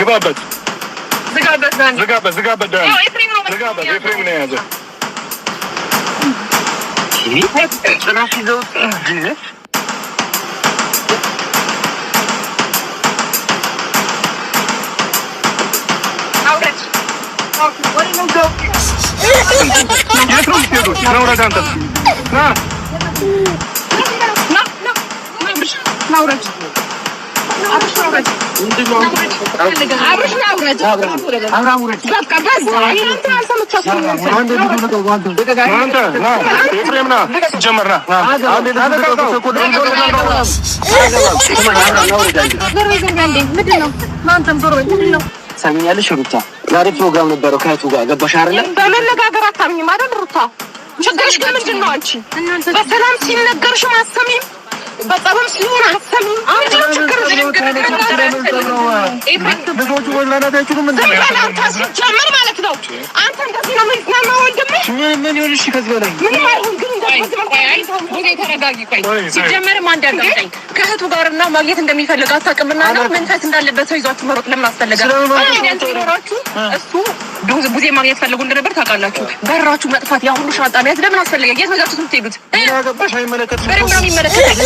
ግባበት ዝጋበት ኤፍሬም ነው የያዘው ጭራሽ ይዘውት ሰሚኛለሽ ሩታ ዛሬ ፕሮግራም ነበረው ከእህቱ ጋር ገባሽ አይደል? በመነጋገር አታምኝም አይደል ሩታ? ችግርሽ ከምንድን ነው አንቺ? በሰላም ሲነገርሽ አትሰሚም፣ በጸባም ሲሆን አትሰሚም። አንቺ ችግርሽ ልጆቹ ወላዳችሁም እንደምን ሲጀመር ማለት ነው። አንተ እንደዚህ ነው የምትናማ ወንድምህ ምን ይሆንሽ ከዚህ በላይ ምን አይሆን ግን ተረጋጊ። ቆይ ሲጀመርም አንድ ያጋጠኝ ከእህቱ ጋርና ማግኘት እንደሚፈልግ አታውቅምና ነው መንፈስ እንዳለበት ሰው ይዟችሁ መሮጥ ለምን አስፈለገ? እሱ ቡዜ ማግኘት ፈልጉ እንደነበር ታውቃላችሁ። በራችሁ መጥፋት ያ ሁሉ ሻንጣ መያዝ ለምን አስፈለገ? የት ነው የምትሄዱት? ያገባሽ አይመለከትም። በረምራም ይመለከታል።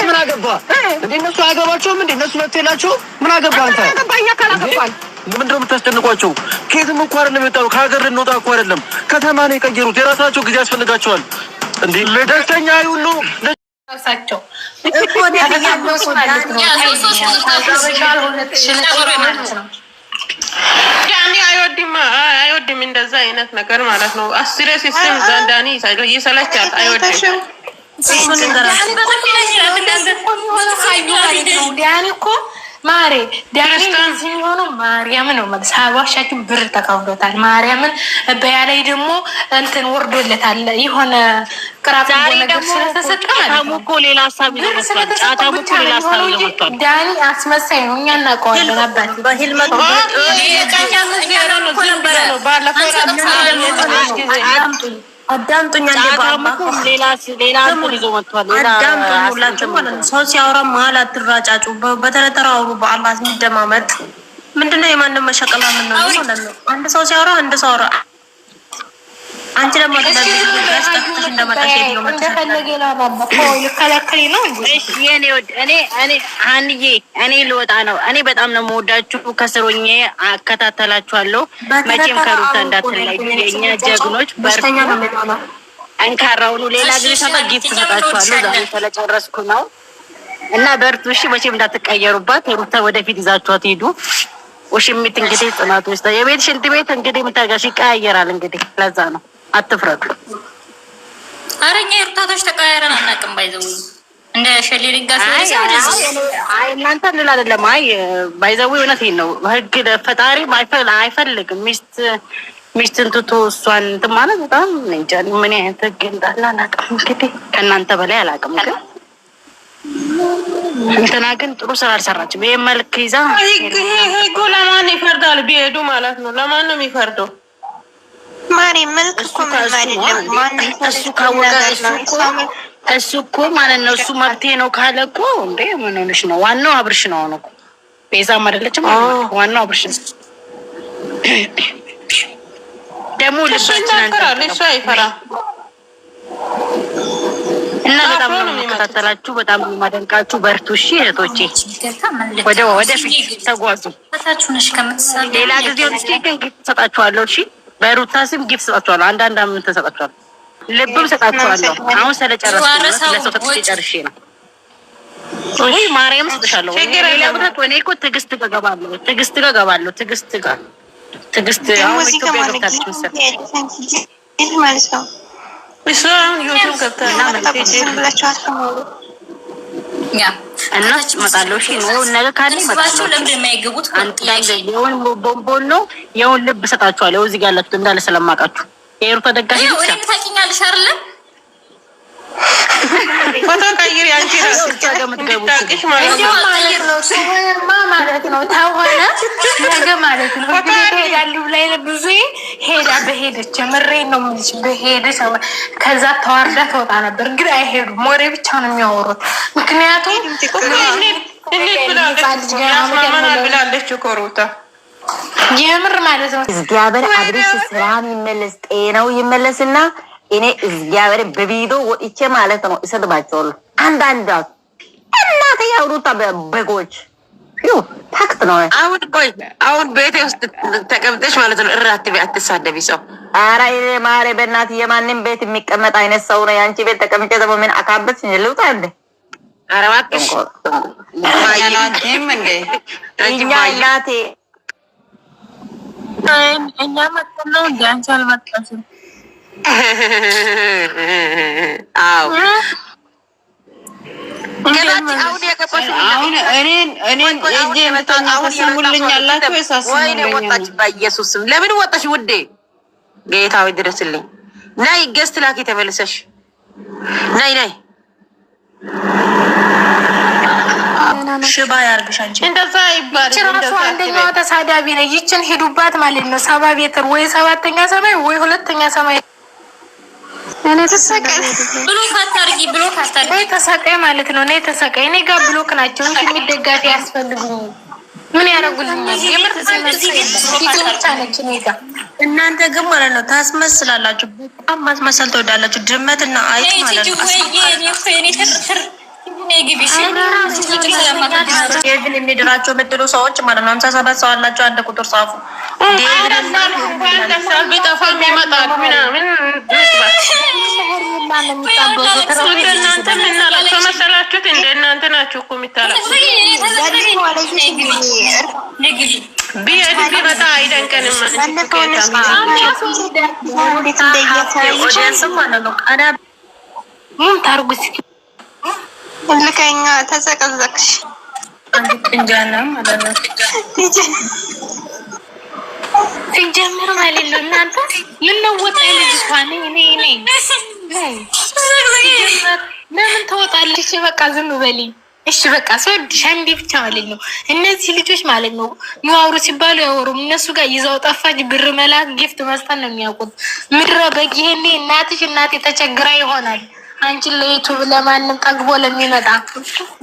ምን አገባ እንዴ? እነሱ አያገባቸውም እንዴ? እነሱ መብት የላቸውም። ምን አገባ አንተ? ምንድን ነው የምታስጨንቋቸው? ከየትም እኮ አይደለም የመጣው፣ ከሀገር ልንወጣ እኮ አይደለም። ከተማ ነው የቀየሩት። የራሳቸው ጊዜ ያስፈልጋቸዋል እንዴ? ለደስተኛ ይሁኑ ራሳቸው ዳኒ አይወድም እንደዛ አይነት ነገር ማለት ነው። አስሬ ሲስተም ዳኒ ይሰለቻል፣ አይወድም። ዳኒ እኮ ማሬ ዳኒ ሲሆነው ማርያምን ነው ማለት ሳባሻችሁ ብር ተካውዶታል። ማርያምን በያ ላይ ደግሞ እንትን ወርዶለታል የሆነ ቅራፍ ነገር ስለተሰጠ ታሙኮ ሌላ ሀሳብ ይመጣል። ታሙኮ ሌላ ሀሳብ ይመጣል። ዳኒ አስመሳይ ነው፣ እኛ እናውቀዋለን። አባት በህልመት አዳምጡኛ ሌላ ይዞ መጥቷል። አዳምጡላችሁ ማለት ነው። ሰው ሲያወራ መሀል አትራጫጩ። በተለጠረ አውሩ። በአላህ እንደማመጥ ምንድነው የማንም መሸቀላ ምን ነው ማለት ነው። አንድ ሰው ሲያወራ አንድ ሰው አወራ። አንቺ ደግሞ እንደዚህ እንደመጣሽ ነው እንደፈለገና ባባ ይከለከል ነው እንዴ? የኔ ወድ እኔ አንዬ እኔ ልወጣ ነው። እኔ በጣም ነው የምወዳችሁ። ከስሮኜ አከታተላችኋለሁ። መቼም ከሩታ እንዳትለዩ የኛ ጀግኖች። በርተኛ ነው መጣና አንካራው ነው። ሌላ ጊዜ ሰጣ ጊፍት ሰጣችኋለሁ። ዛሬ ስለጨረስኩ ነው እና በርቱ እሺ። መቼም እንዳትቀየሩባት። ሩታ ወደፊት ይዛችኋት ሄዱ። ወሽሚት እንግዲህ ጽናት ውስጥ የቤት ሽንት ቤት እንግዲህ የምታጋሽ ይቀያየራል። እንግዲህ ለዛ ነው አትፍረዱ። አረኛ የሩታቶች ተቀያየረን አናውቅም። ባይዘው እንደ ሸሌሊንጋ አይ እናንተ ልል አይደለም። አይ ባይዘው እውነቴን ነው። ህግ ፈጣሪ አይፈልግም ሚስትን ትቶ እሷን እንትን ማለት በጣም እንጃ ምን አይነት ህግ እንዳለ አላውቅም። እንግዲህ ከእናንተ በላይ አላውቅም። ግን እንትና ግን ጥሩ ስራ አልሰራችም። ይሄ መልክ ይዛ ህጉ ለማን ይፈርዳል? ቢሄዱ ማለት ነው። ለማን ነው የሚፈርደው? ማን መልክ እኮ ምን አይደለም። ማን እሱ ካወቀ እሱ እኮ ማለት ነው። እሱ መብቴ ነው ካለ እኮ እንዴ ምን ሆነሽ ነው? ዋናው አብርሽ ነው ነው እኮ ቤዛም አይደለችም። ዋናው አብርሽ ነው። ደግሞ ልባችን እሱ አይፈራም። እና በጣም ነው የምከታተላችሁ፣ በጣም ነው የማደንቃችሁ። በርቱ እሺ እህቶቼ፣ ወደፊት ተጓዙ። ሌላ ጊዜ ወጥቼ ግን ጊፍት ሰጣችኋለሁ። እሺ በሩታ ስም ጊፍት ሰጣችኋለሁ። አንዳንድ አመት ተሰጣችኋለሁ፣ ልብም ሰጣችኋለሁ። አሁን ስለጨረስኩ ለሰው ተጥቼ ጨርሼ ነው። ወይ ማርያም ሰጥሻለሁ። ሌላ ብረት ወኔ እኮ ትዕግስት ጋር ገባለሁ። ትዕግስት አሁን ኢትዮጵያ ገብታለች መሰለኝ ማለት ነው። እሷን ዩቲዩብ ገብተና ብላችሁ አስቀምጡ እና መጣለው። እሺ ነው ነገ ካለ መጣለው። ለምን የማይገቡት አንዳንድ የሆነ ቦምቦን ነው የሆነ ልብ ሰጣችኋለሁ። እዚህ ጋር ያላችሁ እንዳለ ስለማውቃችሁ የሩታ ደጋፊ ብቻ ወይ ታውቂኛለሽ አይደል? ፎቶ ቀይሪ አንቺ ራስሽ ገምትገቡ ታውቂሽ ማለት ነው። ማለት ነው ተሆነ ነገ ማለት ነው ሄዳሉ ላይ ብዙ ሄዳ በሄደች ምሬን ነው የምልሽ በሄደች ከዛ ተዋርዳ ተወጣ ነበር ግን አይሄዱም ወሬ ብቻ ነው የሚያወሩት ምክንያቱም ብላለች እኮ ሩታ የምር ማለት ነው እግዚአብሔር አብርሽ ስራም ይመለስ ጤናው ይመለስና እኔ እግዚአብሔር በቪዲዮ ወጥቼ ማለት ነው እሰድባቸዋለሁ አንዳንድ እናቴ ያውሩታ በጎች ታክት ነው አሁን ቤቴ ውስጥ ተቀምጠሽ ማለት ነው እራት ቤት አትሳደቢ ሰው ኧረ እኔ ማሬ በእናትህ የማንም ቤት የሚቀመጥ አይነት ሰው ነው ያንቺ ቤት ተቀምጬ ደግሞ ምን አካበት ልውጣ እንዴ ኧረ እባክሽ እኛ እናቴ እኛ መጥተን ነው እንደ አንቺ አልመጣሽም አዎ አሁን እኔን እጄ ተሰሙልኝ አላችሁ ወይኔ ወጣች በኢየሱስም ለምን ወጣሽ ውዴ ጌታዊ ድረስልኝ ናይ ገስት ላኪ ተመልሰሽ ናይ ሽባ ያርግሽ አንቺ እንደዛ ይባል እንደዛ አንደኛው ተሳዳቢ ነው ይችን ሄዱባት ማለት ነው 7 ሜትር ወይ 7ኛ ሰማይ ወይ 2ኛ ሰማይ እኔ ተሰቀይ ብሎክ አታርጊ ተሰቀይ ማለት ነው እኔ ተሰቀይ እኔ ጋር ብሎክ ናቸው እንጂ የሚደጋፊ ያስፈልጉኝ ምን ያረጉልኛል የምር እናንተ ግን ማለት ነው ታስመስላላችሁ በጣም ማስመሰል ትወዳላችሁ ድመትና አይጥ ማለት ነው ዴቪን የሚድራቸው የምትሉ ሰዎች ማለት ነው 57 ሰው አላቸው አንድ ቁጥር ጻፉ መሰላችሁት እንደ እናንተ ናችሁ እኮ የሚታላችሁ ቢመጣ አይደንቀንም ታርጉስ ልከኛ ተዘቀዘቅሽ እንጃና ማለት ነው ሲጀምር ማለት ነው እናንተ ምን ነው ወጣ ልጅቷን እኔ ለምን ተወጣለች በቃ ዝም በሊ እሺ በቃ ሰውድሽ አንዴ ብቻ ማለት ነው እነዚህ ልጆች ማለት ነው የሚያወሩ ሲባሉ ያወሩም እነሱ ጋር ይዘው ጠፋች ብር መላክ ጊፍት መስጠት ነው የሚያውቁት ምድረ በጊሄኔ እናቴ ተቸግራ ይሆናል አንቺ ለዩቲዩብ ለማንም ጠግቦ ለሚመጣ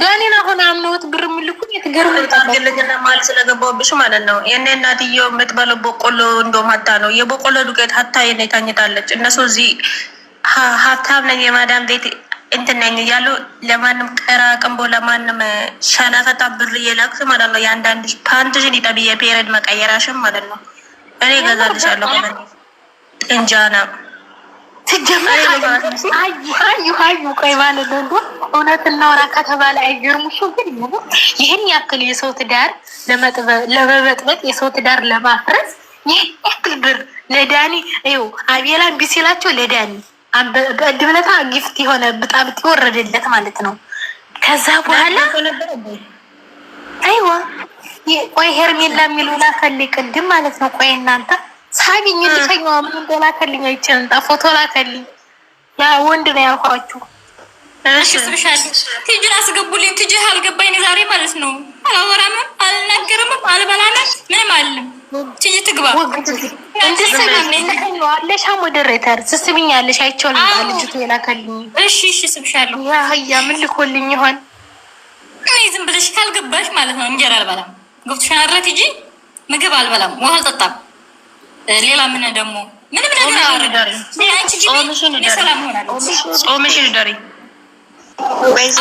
ጋኔና ሆነ አምነውት ብር ምልኩኝ የተገርሙ ታርገልኝና ማለት ስለገባውብሽ ማለት ነው የኔ እናትየው የምትበለው በቆሎ እንደማታ ነው የበቆሎ ዱቄት ሀታ የኔ ታኝታለች እነሱ እዚህ ሀብታም ነኝ የማዳም ቤት እንትን ነኝ እያሉ ለማንም ቀራቅንቦ ለማንም ሸናፈታ ብር እየላኩት ማለት ነው የአንዳንድ ፓንትሽን ይጠብ የፔሬድ መቀየራሽን ማለት ነው እኔ ገዛልሻለሁ ማለት ነው እንጃና ሲጀመር አዩ ቆይ ማለት ነው እውነት እናወራ ከተባለ አይገርምሽ ግን ይሄን ያክል የሰው ትዳር ለመበጥበጥ የሰው ትዳር ለማፍረስ ይሄን ያክል ብር ለዳኒ እዩ አቤላን ቢሲላቸው ለዳኒ በእድብለታ ጊፍት የሆነ በጣም ተወረደለት ማለት ነው ከዛ በኋላ አይዋ ቆይ ሄርሜላ የሚሉላ ፈልቅ ቅድም ማለት ነው ቆይ እናንተ ሳቢኝ ልከኛው ምን እንደላከልኝ አይቻንጣ ፎቶ ላከልኝ ያ ወንድ ነው ያልኳችሁ እሺ ስብሻለሁ ትጅራ አስገቡልኝ ትጅ አልገባኝ ዛሬ ማለት ነው አላወራም አልናገርም አልበላም ምንም አይደለም ትጅ ትግባ እንደሰማኝ ነው አለሽ ሞዴሬተር ስስብኛለሽ አይቻው ልጅቱ የላከልኝ እሺ ስብሻለሁ ያ ሀያ ምን ልኮልኝ ይሆን እኔ ዝም ብለሽ ካልገባሽ ማለት ነው እንጀራ አልበላም ገብቶሻል አይደል ትጅ ምግብ አልበላም ውሃ አልጠጣም ሌላ ምን ደግሞ ምንም ነገር አወራዳሪ አንቺ ጂሚ ሰላም ሆናለሁ ጾምሽን ዳሪ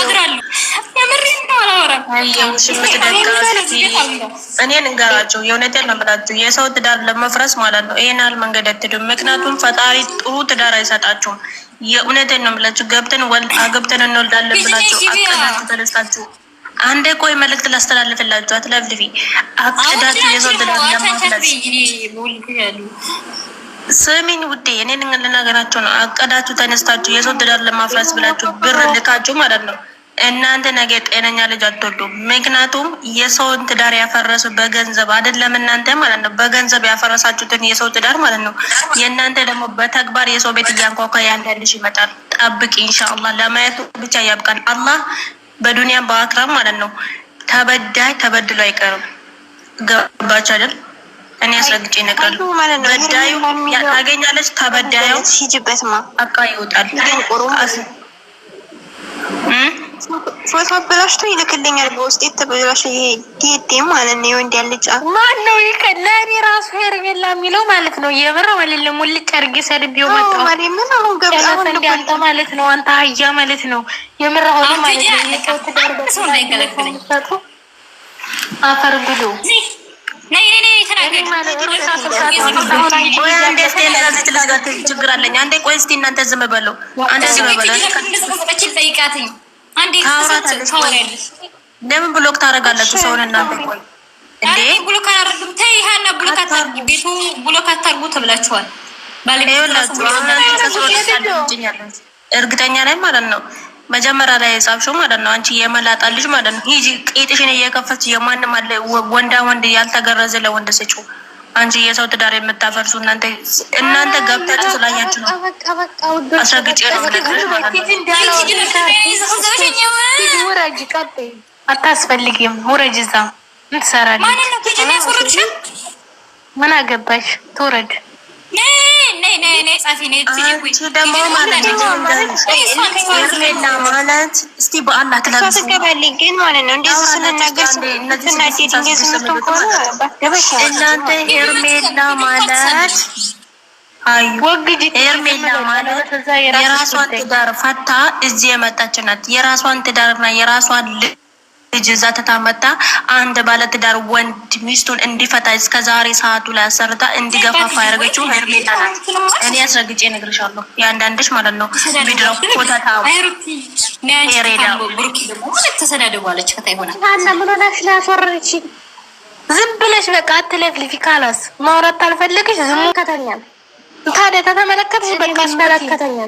አድራለሁ የምሬን ነው አላወራም እኔን እንገራቸው የእውነቴን ነው የምላችሁ የሰው ትዳር ለመፍረስ ማለት ነው ይሄን ያህል መንገድ አትሄዱም ምክንያቱም ፈጣሪ ጥሩ ትዳር አይሰጣችሁም የእውነቴን ነው የምላችሁ አገብተን እንወልዳለን ብላችሁ አቀዳችሁ ተነስታችሁ አንዴ ቆይ መልእክት ላስተላልፍላችሁ አትለፍልፊ አቅዳችሁ የሰው ትዳር ለመፍረስ ስሚኝ ውዴ እኔን ልናገራችሁ ነው አቀዳችሁ ተነስታችሁ የሰው ትዳር ለማፍረስ ብላችሁ ብር ልካችሁ ማለት ነው እናንተ ነገ ጤነኛ ልጅ አትወልዱም ምክንያቱም የሰውን ትዳር ያፈረሱ በገንዘብ አይደለም እናንተ ማለት ነው በገንዘብ ያፈረሳችሁትን የሰው ትዳር ማለት ነው የእናንተ ደግሞ በተግባር የሰው ቤት እያንኳኳ ያንዳንድሽ ይመጣል ጠብቂ ኢንሻአላህ ለማየቱ ብቻ ያብቃን አላህ በዱንያም በአክራም ማለት ነው ተበዳይ ተበድሎ አይቀርም ገባች አይደል? እኔ አስረግጬ እነግራለሁ። በዳዩ ታገኛለች፣ ተበዳዩ ሂጅበትማ አቃ ይወጣል። ፎቶ አበላሽቶ ይልክልኛል በውስጥ የተበላሸ ጌዴ ማለት ነው። የወንድ ያልጫ ማን ነው ለእኔ ራሱ ሄርሜላ የሚለው ማለት ነው። የምር ማለት ሙልጭ አድርጌ ሰድቤው መጣሁ ምን አሁን ገብታ አንተ ማለት ነው። አንተ አህያ ማለት ነው። የምር አሁን ማለት ነው። የሰው ትዳር በሰው አፈር ብሎ ችግር አለኝ። አንዴ ቆይ እስኪ እናንተ ዝም በለው። አንዴ ዝም በለው። ለምን ብሎክ ታደርጋላችሁ ሰውን እናንተ? ቆይ እንዴ ብሎክ አታርጉም። ተይ ሀና ብሎክ አታርጉ፣ ቤቱ ብሎክ አታርጉ ተብላችኋል። እርግጠኛ ላይ ማለት ነው መጀመሪያ ላይ የጻፍሽው ማለት ነው። አንቺ የመላጣ ልጅ ማለት ነው። ሂጂ ቄጥሽን እየከፈትሽ የማንም አለ ወንዳ ወንድ ያልተገረዘ ለወንድ ስጪው። አንቺ የሰው ትዳር የምታፈርሱ እናንተ ገብታችሁ ስላያችሁ ነው። አስረግጬ ነው የምነግርሽ ማለት ነው። ውረጅ፣ ቀጥይ። አታስፈልጊም፣ ውረጅ። እዛ ምን ትሰራለች? ምን አገባሽ? ትውረድ። ደግሞ ማለት ማለት እስቲ በአላህ ትላንት ግን ማለት ነው እንደዚህ ስንናገር ስናዴድ እንደዚህ ምትሆን ከሆነ እናንተ ሄርሜላ ማለት ሄርሜላ ማለት የራሷን ትዳር ፈታ እዚህ የመጣች ናት። የራሷን ትዳርና የራሷን ልጅ እዛ ተታመጣ አንድ ባለ ትዳር ወንድ ሚስቱን እንዲፈታ እስከ ዛሬ ሰዓቱ ላይ አሰርታ እንዲገፋፋ ያደረገችው ሄርሜላ ናት። እኔ አስረግጬ እነግርሻለሁ። ያንዳንድሽ ማለት ነው ቪዲዮ ኮታታ ሄሬዳ ብሩክ ደግሞ ተሰዳደባለች። ከታ ይሆናል አና ምን ሆነሽ ላፈርቺ? ዝም ብለሽ በቃ አትለፍልፊ። ካላስ ማውራት አልፈለግሽ ዝም ከተኛል። ታዲያ ተመለከትሽ በቃ ተመለከተኛል።